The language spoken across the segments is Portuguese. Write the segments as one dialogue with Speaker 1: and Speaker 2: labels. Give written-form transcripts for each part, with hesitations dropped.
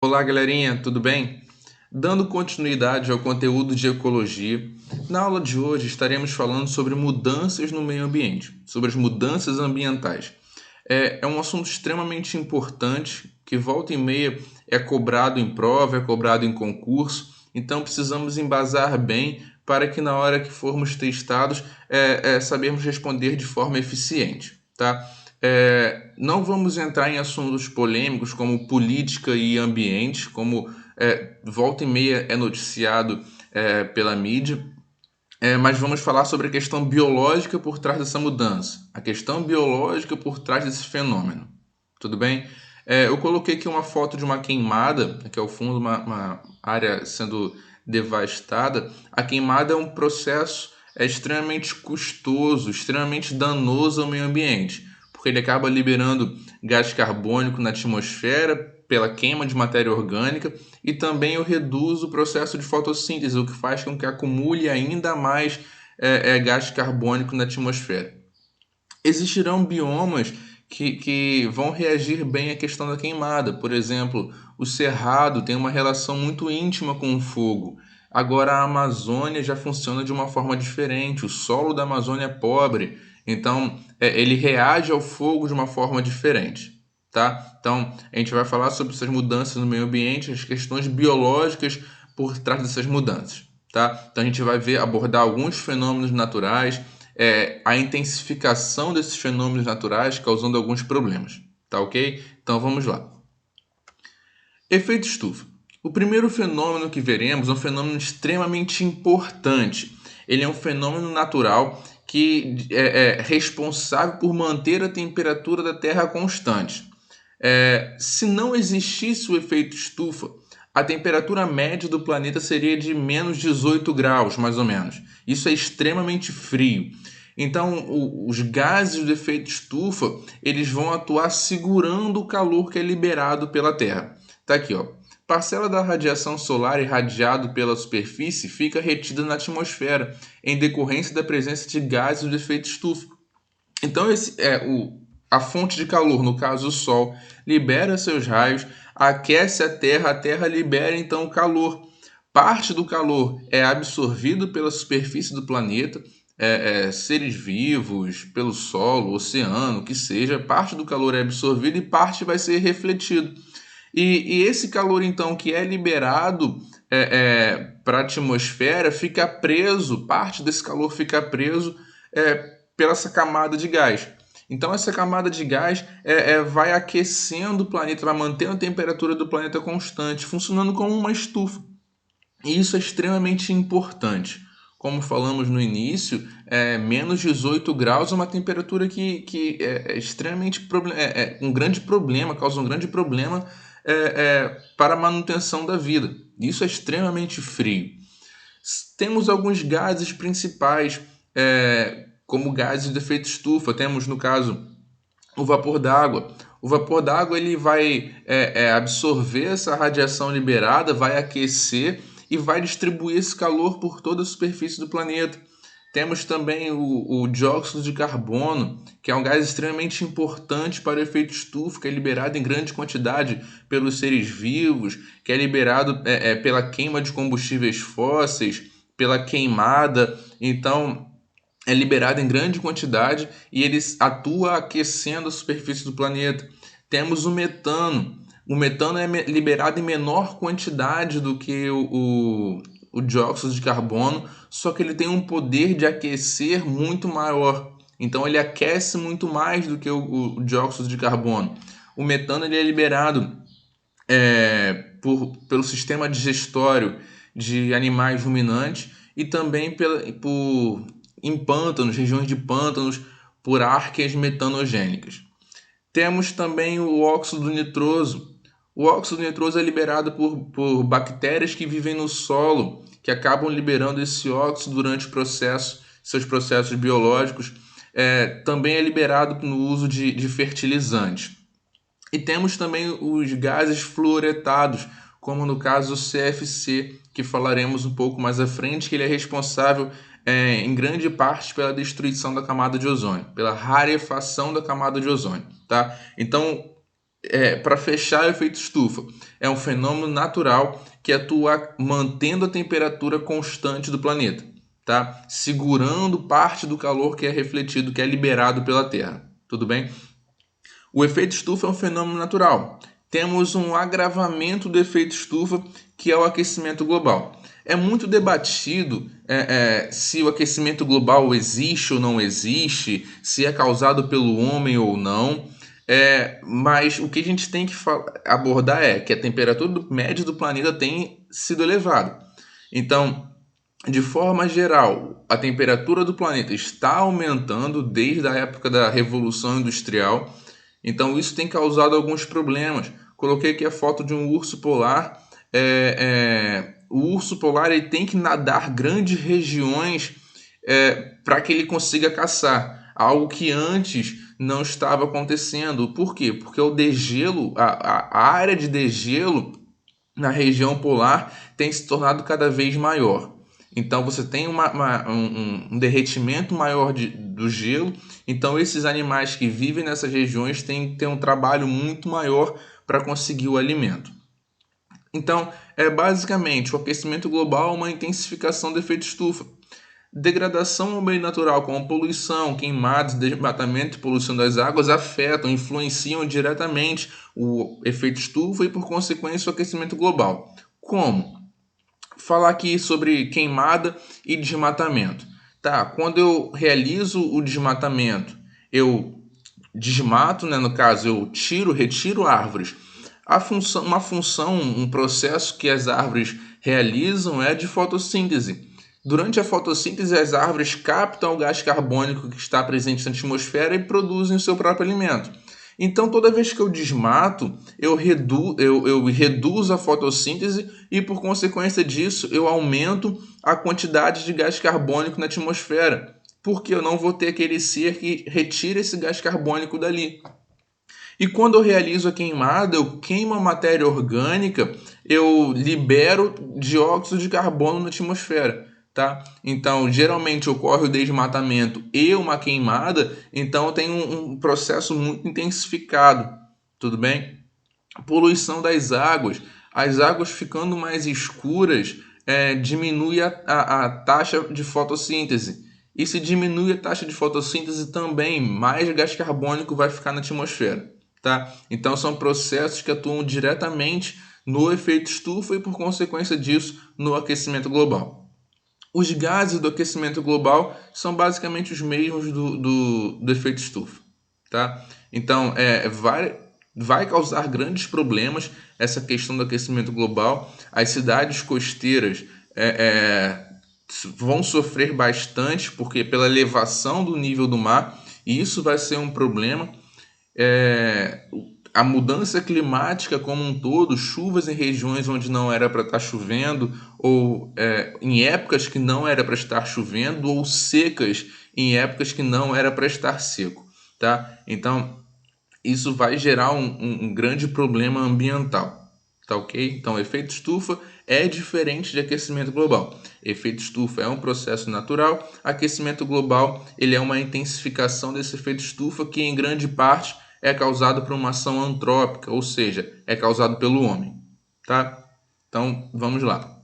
Speaker 1: Olá, galerinha, tudo bem? Dando continuidade ao conteúdo de ecologia, na aula de hoje estaremos falando sobre mudanças no meio ambiente, sobre as mudanças ambientais. É um assunto extremamente importante que volta e meia é cobrado em prova, é cobrado em concurso, então precisamos embasar bem para que na hora que formos testados sabermos responder de forma eficiente, tá? Não vamos entrar em assuntos polêmicos como política e ambiente, como volta e meia é noticiado pela mídia, mas vamos falar sobre a questão biológica por trás dessa mudança, a questão biológica por trás desse fenômeno. Tudo bem? Eu coloquei aqui uma foto de uma queimada, aqui ao fundo, uma área sendo devastada. A queimada é um processo extremamente custoso, extremamente danoso ao meio ambiente, porque ele acaba liberando gás carbônico na atmosfera pela queima de matéria orgânica e também eu reduzo o processo de fotossíntese, o que faz com que acumule ainda mais gás carbônico na atmosfera. Existirão biomas que vão reagir bem à questão da queimada. Por exemplo, o cerrado tem uma relação muito íntima com o fogo. Agora, a Amazônia já funciona de uma forma diferente. O solo da Amazônia é pobre, então ele reage ao fogo de uma forma diferente. Tá? Então, a gente vai falar sobre essas mudanças no meio ambiente, as questões biológicas por trás dessas mudanças. Tá? Então, a gente vai abordar alguns fenômenos naturais, a intensificação desses fenômenos naturais causando alguns problemas, tá ok? Então vamos lá. Efeito estufa. O primeiro fenômeno que veremos é um fenômeno extremamente importante. Ele é um fenômeno natural que é responsável por manter a temperatura da Terra constante. Se não existisse o efeito estufa, a temperatura média do planeta seria de menos 18 graus, mais ou menos. Isso é extremamente frio. Então, os gases do efeito estufa, eles vão atuar segurando o calor que é liberado pela Terra. Tá aqui, ó. Parcela da radiação solar irradiado pela superfície fica retida na atmosfera, em decorrência da presença de gases do efeito estufa. Então, a fonte de calor, no caso o Sol, libera seus raios, aquece a Terra libera então o calor. Parte do calor é absorvido pela superfície do planeta, seres vivos, pelo solo, oceano, que seja, parte do calor é absorvido e parte vai ser refletido. E esse calor, então, que é liberado para a atmosfera, fica preso, parte desse calor fica preso pela essa camada de gás. Então, essa camada de gás vai aquecendo o planeta, vai mantendo a temperatura do planeta constante, funcionando como uma estufa. E isso é extremamente importante. Como falamos no início, menos 18 graus é uma temperatura que é extremamente um grande problema, causa um grande problema para a manutenção da vida. Isso é extremamente frio. Temos alguns gases principais, como gases de efeito estufa. Temos, no caso, o vapor d'água. O vapor d'água ele vai absorver essa radiação liberada, vai aquecer e vai distribuir esse calor por toda a superfície do planeta. Temos também o dióxido de carbono, que é um gás extremamente importante para o efeito estufa, que é liberado em grande quantidade pelos seres vivos, que é liberado pela queima de combustíveis fósseis, pela queimada. Então, é liberado em grande quantidade e ele atua aquecendo a superfície do planeta. Temos o metano. O metano é liberado em menor quantidade do que o dióxido de carbono, só que ele tem um poder de aquecer muito maior. Então ele aquece muito mais do que o dióxido de carbono. O metano ele é liberado pelo sistema digestório de animais ruminantes e também em pântanos, regiões de pântanos, por árqueas metanogênicas. Temos também o óxido nitroso. O óxido nitroso é liberado por bactérias que vivem no solo, que acabam liberando esse óxido durante seus processos biológicos. Também é liberado no uso de fertilizantes. E temos também os gases fluoretados, como no caso o CFC, que falaremos um pouco mais à frente, que ele é responsável em grande parte pela destruição da camada de ozônio, pela rarefação da camada de ozônio. Tá? Então, para fechar o efeito estufa, é um fenômeno natural que atua mantendo a temperatura constante do planeta, tá? Segurando parte do calor que é refletido, que é liberado pela Terra. Tudo bem? O efeito estufa é um fenômeno natural. Temos um agravamento do efeito estufa, que é o aquecimento global. É muito debatido se o aquecimento global existe ou não existe, se é causado pelo homem ou não. Mas o que a gente tem que abordar é que a temperatura média do planeta tem sido elevada. Então, de forma geral, a temperatura do planeta está aumentando desde a época da Revolução Industrial. Então, isso tem causado alguns problemas. Coloquei aqui a foto de um urso polar. O urso polar ele tem que nadar grandes regiões para que ele consiga caçar, algo que antes não estava acontecendo. Por quê? Porque o degelo, a área de degelo na região polar tem se tornado cada vez maior. Então você tem um derretimento maior do gelo. Então esses animais que vivem nessas regiões têm que ter um trabalho muito maior para conseguir o alimento. Então, basicamente, o aquecimento global é uma intensificação do efeito estufa. Degradação ao meio natural, como poluição, queimadas, desmatamento e poluição das águas afetam, influenciam diretamente o efeito estufa e, por consequência, o aquecimento global. Como? Falar aqui sobre queimada e desmatamento. Tá, quando eu realizo o desmatamento, eu desmato, né, no caso, eu retiro árvores. Um processo que as árvores realizam é de fotossíntese. Durante a fotossíntese, as árvores captam o gás carbônico que está presente na atmosfera e produzem o seu próprio alimento. Então, toda vez que eu desmato, eu reduzo a fotossíntese e, por consequência disso, eu aumento a quantidade de gás carbônico na atmosfera, porque eu não vou ter aquele ser que retira esse gás carbônico dali. E quando eu realizo a queimada, eu queimo a matéria orgânica, eu libero dióxido de carbono na atmosfera. Tá? Então, geralmente ocorre o desmatamento e uma queimada, então tem um processo muito intensificado, tudo bem? Poluição das águas, as águas ficando mais escuras diminui a taxa de fotossíntese. E se diminui a taxa de fotossíntese também, mais gás carbônico vai ficar na atmosfera. Tá? Então, são processos que atuam diretamente no efeito estufa e, por consequência disso, no aquecimento global. Os gases do aquecimento global são basicamente os mesmos do efeito estufa, tá? Então, vai causar grandes problemas essa questão do aquecimento global. As cidades costeiras vão sofrer bastante, porque pela elevação do nível do mar, e isso vai ser um problema. A mudança climática como um todo, chuvas em regiões onde não era para estar chovendo, ou em épocas que não era para estar chovendo, ou secas em épocas que não era para estar seco, tá? Então, isso vai gerar um grande problema ambiental, tá ok? Então, efeito estufa é diferente de aquecimento global. Efeito estufa é um processo natural, aquecimento global ele é uma intensificação desse efeito estufa que, em grande parte, é causado por uma ação antrópica, ou seja, é causado pelo homem, tá? Então, vamos lá.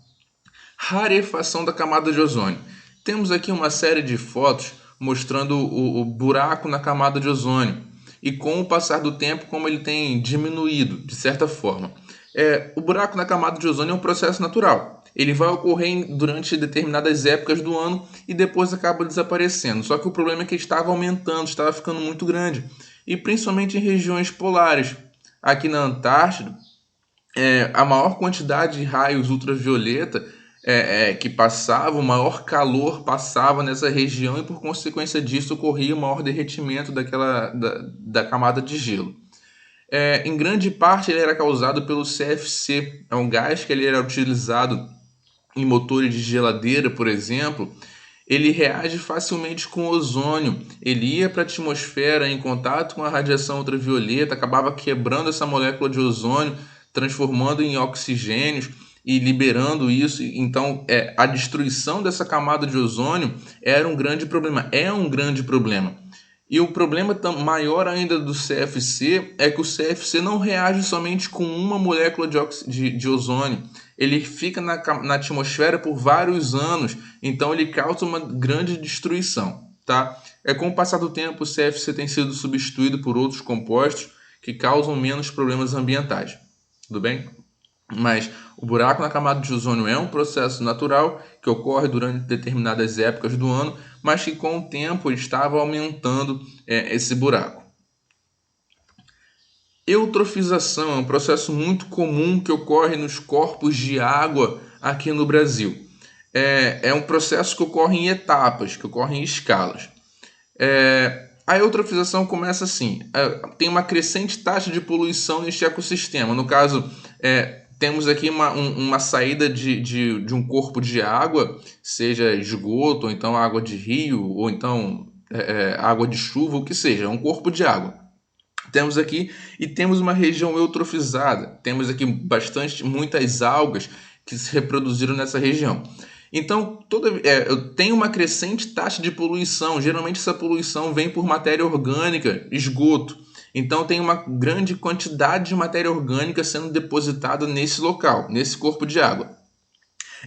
Speaker 1: Rarefação da camada de ozônio. Temos aqui uma série de fotos mostrando o buraco na camada de ozônio e, com o passar do tempo, como ele tem diminuído, de certa forma. O buraco na camada de ozônio é um processo natural. Ele vai ocorrer durante determinadas épocas do ano e depois acaba desaparecendo. Só que o problema é que ele estava aumentando, estava ficando muito grande. E principalmente em regiões polares. Aqui na Antártida, a maior quantidade de raios ultravioleta que passavam, o maior calor passava nessa região e, por consequência disso, ocorria o maior derretimento da camada de gelo. Em grande parte, ele era causado pelo CFC, é um gás que ele era utilizado em motores de geladeira, por exemplo. Ele reage facilmente com o ozônio. Ele ia para a atmosfera em contato com a radiação ultravioleta, acabava quebrando essa molécula de ozônio, transformando em oxigênios e liberando isso. Então, a destruição dessa camada de ozônio era um grande problema. É um grande problema. E o problema maior ainda do CFC é que o CFC não reage somente com uma molécula de ozônio. Ele fica na atmosfera por vários anos, então ele causa uma grande destruição, tá? Com o passar do tempo, o CFC tem sido substituído por outros compostos que causam menos problemas ambientais, tudo bem? Mas o buraco na camada de ozônio é um processo natural que ocorre durante determinadas épocas do ano, mas que com o tempo estava aumentando esse buraco. Eutrofização é um processo muito comum que ocorre nos corpos de água aqui no Brasil. É um processo que ocorre em etapas, que ocorre em escalas. A eutrofização começa assim: tem uma crescente taxa de poluição neste ecossistema. No caso, temos aqui uma saída de um corpo de água, seja esgoto, ou então água de rio, ou então água de chuva, o que seja, é um corpo de água. Temos aqui e temos uma região eutrofizada, temos aqui muitas algas que se reproduziram nessa região. Então, tem uma crescente taxa de poluição. Geralmente essa poluição vem por matéria orgânica, esgoto. Então tem uma grande quantidade de matéria orgânica sendo depositada nesse local, nesse corpo de água.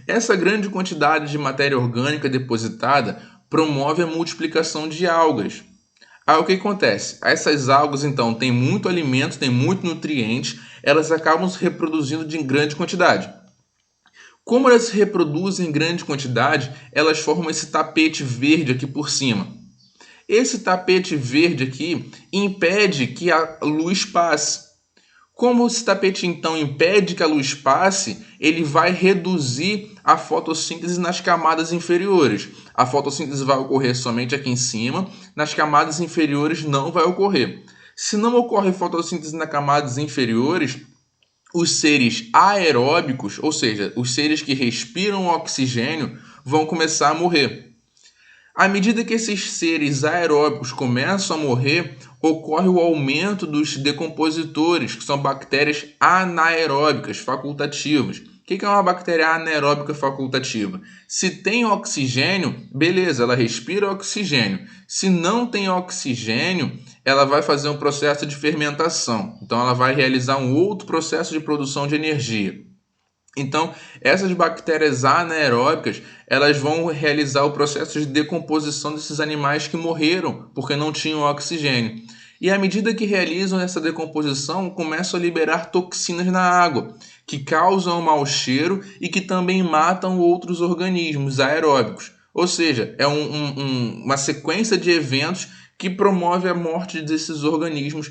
Speaker 1: Essa grande quantidade de matéria orgânica depositada promove a multiplicação de algas. Aí o que acontece? Essas algas, então, têm muito alimento, têm muito nutriente, elas acabam se reproduzindo em grande quantidade. Como elas se reproduzem em grande quantidade, elas formam esse tapete verde aqui por cima. Esse tapete verde aqui impede que a luz passe. Como esse tapete, então, impede que a luz passe, ele vai reduzir a fotossíntese nas camadas inferiores. A fotossíntese vai ocorrer somente aqui em cima, nas camadas inferiores não vai ocorrer. Se não ocorre fotossíntese nas camadas inferiores, os seres aeróbicos, ou seja, os seres que respiram oxigênio, vão começar a morrer. À medida que esses seres aeróbicos começam a morrer, ocorre o aumento dos decompositores, que são bactérias anaeróbicas facultativas. O que é uma bactéria anaeróbica facultativa? Se tem oxigênio, beleza, ela respira oxigênio. Se não tem oxigênio, ela vai fazer um processo de fermentação. Então, ela vai realizar um outro processo de produção de energia. Então, essas bactérias anaeróbicas, elas vão realizar o processo de decomposição desses animais que morreram porque não tinham oxigênio. E à medida que realizam essa decomposição, começam a liberar toxinas na água, que causam um mau cheiro e que também matam outros organismos aeróbicos. Ou seja, é uma sequência de eventos que promove a morte desses organismos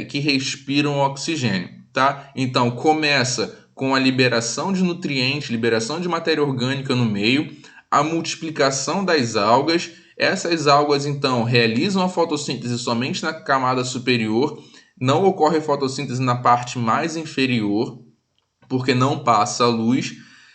Speaker 1: que respiram oxigênio. Tá? Então, começa com a liberação de nutrientes, liberação de matéria orgânica no meio, a multiplicação das algas. Essas algas, então, realizam a fotossíntese somente na camada superior, não ocorre fotossíntese na parte mais inferior, porque não passa a luz.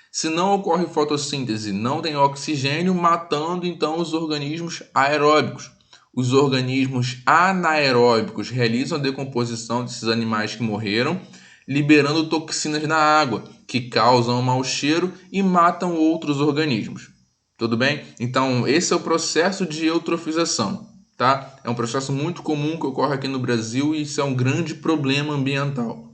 Speaker 1: Se não ocorre fotossíntese, não tem oxigênio, matando, então, os organismos aeróbicos. Os organismos anaeróbicos realizam a decomposição desses animais que morreram, liberando toxinas na água, que causam um mau cheiro e matam outros organismos. Tudo bem? Então, esse é o processo de eutrofização. Tá? É um processo muito comum que ocorre aqui no Brasil e isso é um grande problema ambiental.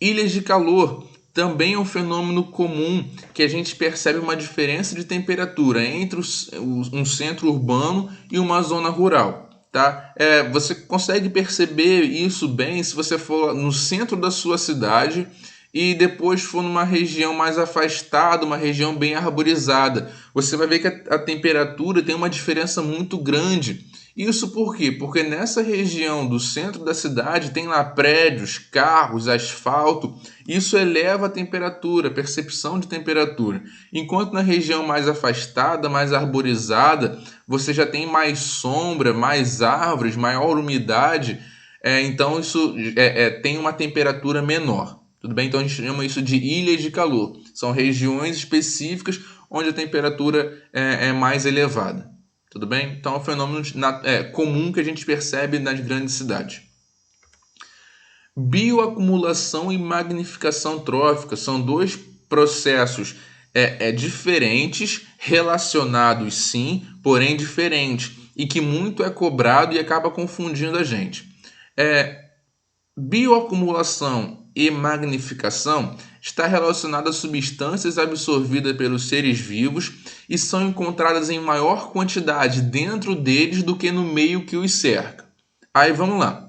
Speaker 1: Ilhas de calor também é um fenômeno comum que a gente percebe uma diferença de temperatura entre um centro urbano e uma zona rural. Tá? Você consegue perceber isso bem se você for no centro da sua cidade e depois for numa região mais afastada, uma região bem arborizada. Você vai ver que a temperatura tem uma diferença muito grande. Isso por quê? Porque nessa região do centro da cidade tem lá prédios, carros, asfalto. Isso eleva a temperatura, a percepção de temperatura. Enquanto na região mais afastada, mais arborizada, você já tem mais sombra, mais árvores, maior umidade. Então isso tem uma temperatura menor. Tudo bem? Então a gente chama isso de ilhas de calor. São regiões específicas onde a temperatura é mais elevada. Tudo bem? Então é um fenômeno comum que a gente percebe nas grandes cidades. Bioacumulação e magnificação trófica são dois processos diferentes, relacionados sim, porém diferentes. e que muito é cobrado e acaba confundindo a gente. Bioacumulação e magnificação está relacionada a substâncias absorvidas pelos seres vivos e são encontradas em maior quantidade dentro deles do que no meio que os cerca. Aí vamos lá.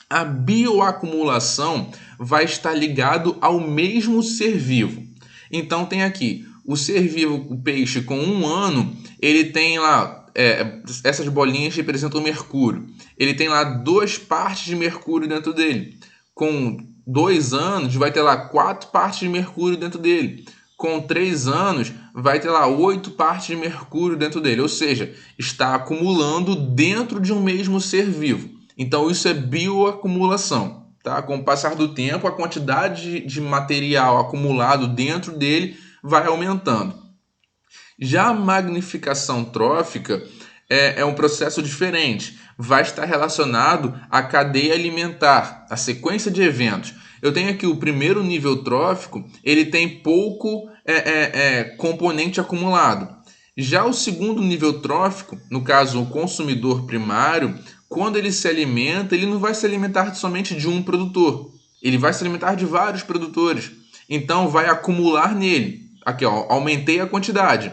Speaker 1: A bioacumulação vai estar ligado ao mesmo ser vivo. Então tem aqui o ser vivo, o peixe com 1 ano, ele tem lá, essas bolinhas representam o mercúrio. Ele tem lá 2 partes de mercúrio dentro dele. Com 2 anos, vai ter lá 4 partes de mercúrio dentro dele. Com 3 anos, vai ter lá 8 partes de mercúrio dentro dele. Ou seja, está acumulando dentro de um mesmo ser vivo. Então, isso é bioacumulação. Tá? Com o passar do tempo, a quantidade de material acumulado dentro dele vai aumentando. Já a magnificação trófica é um processo diferente. Vai estar relacionado à cadeia alimentar, à sequência de eventos. Eu tenho aqui o primeiro nível trófico, ele tem pouco componente acumulado. Já o segundo nível trófico, no caso o consumidor primário, quando ele se alimenta, ele não vai se alimentar somente de um produtor. Ele vai se alimentar de vários produtores. Então vai acumular nele. Aqui, ó, aumentei a quantidade.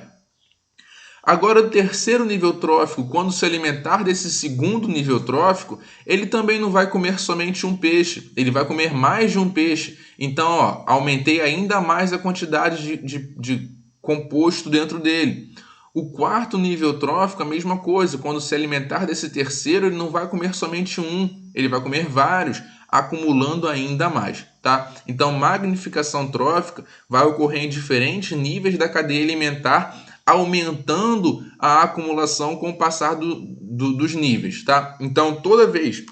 Speaker 1: Agora, o terceiro nível trófico, quando se alimentar desse segundo nível trófico, ele também não vai comer somente um peixe, ele vai comer mais de um peixe. Então, ó, aumentei ainda mais a quantidade de composto dentro dele. O quarto nível trófico, a mesma coisa, quando se alimentar desse terceiro, ele não vai comer somente um, ele vai comer vários, acumulando ainda mais. Tá? Então, magnificação trófica vai ocorrer em diferentes níveis da cadeia alimentar, aumentando a acumulação com o passar dos níveis. Tá? Então, toda vez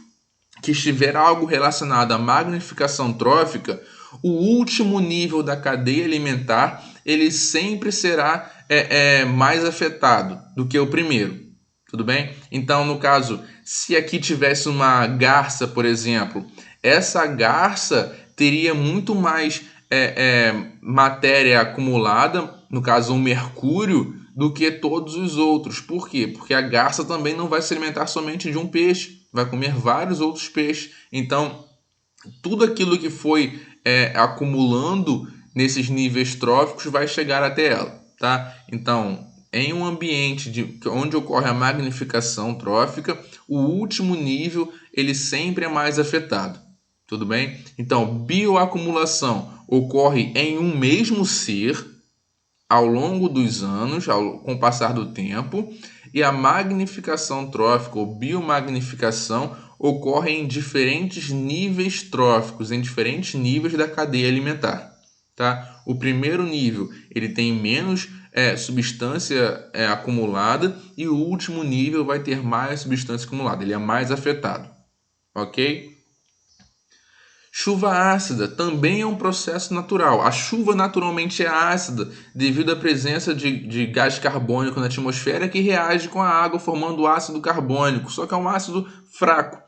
Speaker 1: que estiver algo relacionado à magnificação trófica, o último nível da cadeia alimentar ele sempre será mais afetado do que o primeiro. Tudo bem? Então, no caso, se aqui tivesse uma garça, por exemplo, essa garça teria muito mais matéria acumulada, no caso, um mercúrio, do que todos os outros. Por quê? Porque a garça também não vai se alimentar somente de um peixe, vai comer vários outros peixes. Então, tudo aquilo que foi acumulando nesses níveis tróficos vai chegar até ela. Tá? Então, em um ambiente onde ocorre a magnificação trófica, o último nível ele sempre é mais afetado. Tudo bem? Então, bioacumulação ocorre em um mesmo ser ao longo dos anos, com o passar do tempo, e a magnificação trófica ou biomagnificação ocorre em diferentes níveis tróficos, em diferentes níveis da cadeia alimentar. Tá? O primeiro nível ele tem menos substância acumulada e o último nível vai ter mais substância acumulada, ele é mais afetado. Ok? Chuva ácida também é um processo natural. A chuva naturalmente é ácida devido à presença de gás carbônico na atmosfera que reage com a água formando ácido carbônico, só que é um ácido fraco.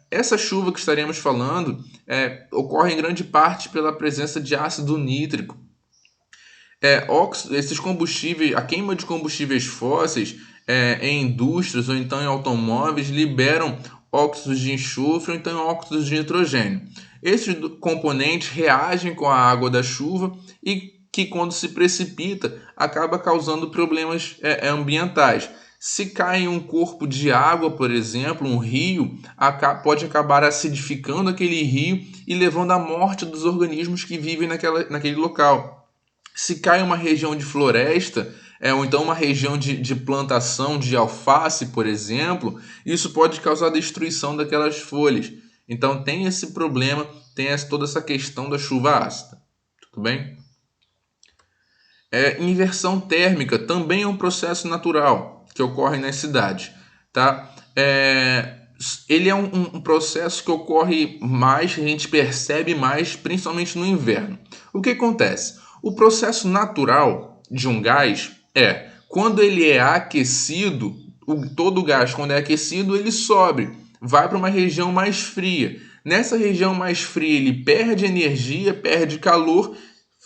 Speaker 1: Essa chuva que estaremos falando ocorre em grande parte pela presença de ácido nítrico. Esses combustíveis, a queima de combustíveis fósseis em indústrias ou então em automóveis liberam óxidos de enxofre ou então óxidos de nitrogênio. Esses componentes reagem com a água da chuva e que quando se precipita acaba causando problemas ambientais. Se cai em um corpo de água, por exemplo, um rio, pode acabar acidificando aquele rio e levando à morte dos organismos que vivem naquele local. Se cai em uma região de floresta, ou então uma região de plantação de alface, por exemplo, isso pode causar destruição daquelas folhas. Então tem esse problema, tem toda essa questão da chuva ácida. Tudo bem? Inversão térmica também é um processo natural que ocorre nas cidades. Tá? Ele é um processo que ocorre mais, que a gente percebe mais, principalmente no inverno. O que acontece? O processo natural de um gás quando ele é aquecido, todo gás, quando é aquecido, ele sobe, vai para uma região mais fria. Nessa região mais fria, ele perde energia, perde calor,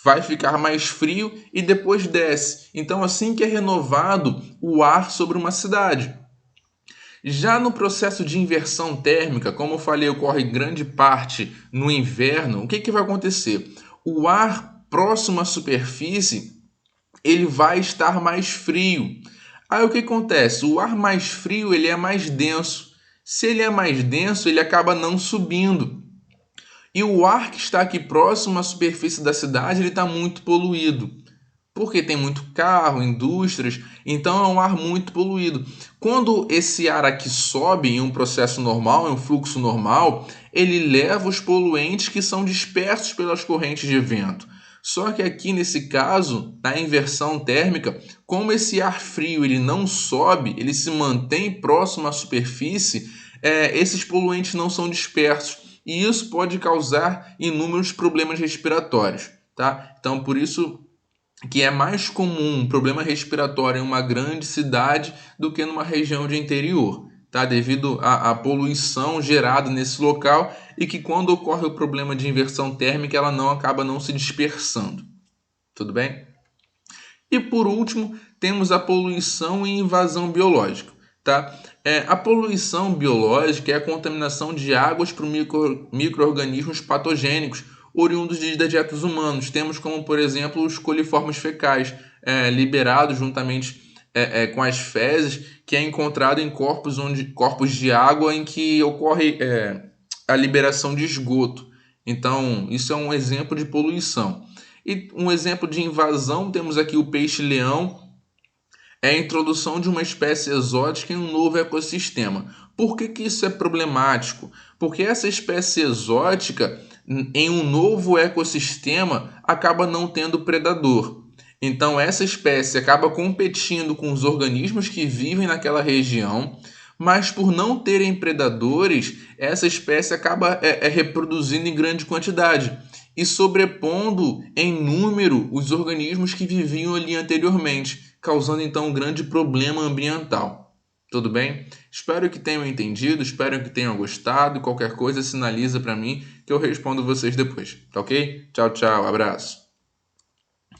Speaker 1: vai ficar mais frio e depois desce. Então, assim que é renovado o ar sobre uma cidade. Já no processo de inversão térmica, como eu falei, ocorre grande parte no inverno, o que vai acontecer? O ar próximo à superfície ele vai estar mais frio. Aí o que acontece? O ar mais frio ele é mais denso. Se ele é mais denso, ele acaba não subindo. E o ar que está aqui próximo à superfície da cidade ele está muito poluído. Porque tem muito carro, indústrias, então é um ar muito poluído. Quando esse ar aqui sobe em um processo normal, em um fluxo normal, ele leva os poluentes que são dispersos pelas correntes de vento. Só que aqui nesse caso, na inversão térmica, como esse ar frio ele não sobe, ele se mantém próximo à superfície, esses poluentes não são dispersos. E isso pode causar inúmeros problemas respiratórios. Tá? Então, por isso que é mais comum um problema respiratório em uma grande cidade do que numa região de interior, tá? Devido à poluição gerada nesse local e que quando ocorre o problema de inversão térmica ela não acaba não se dispersando. Tudo bem? E por último, temos a poluição e invasão biológica. Tá? A poluição biológica é a contaminação de águas por micro-organismos patogênicos oriundos de dejetos humanos. Temos como, por exemplo, os coliformes fecais, liberados juntamente com as fezes, que é encontrado em corpos de água em que ocorre a liberação de esgoto. Então, isso é um exemplo de poluição. E um exemplo de invasão, temos aqui o peixe-leão, é a introdução de uma espécie exótica em um novo ecossistema. Por que isso é problemático? Porque essa espécie exótica, em um novo ecossistema, acaba não tendo predador. Então, essa espécie acaba competindo com os organismos que vivem naquela região, mas por não terem predadores, essa espécie acaba reproduzindo em grande quantidade e sobrepondo em número os organismos que viviam ali anteriormente, causando então um grande problema ambiental. Tudo bem? Espero que tenham entendido, espero que tenham gostado. Qualquer coisa sinaliza para mim que eu respondo vocês depois, tá ok? Tchau, tchau, abraço.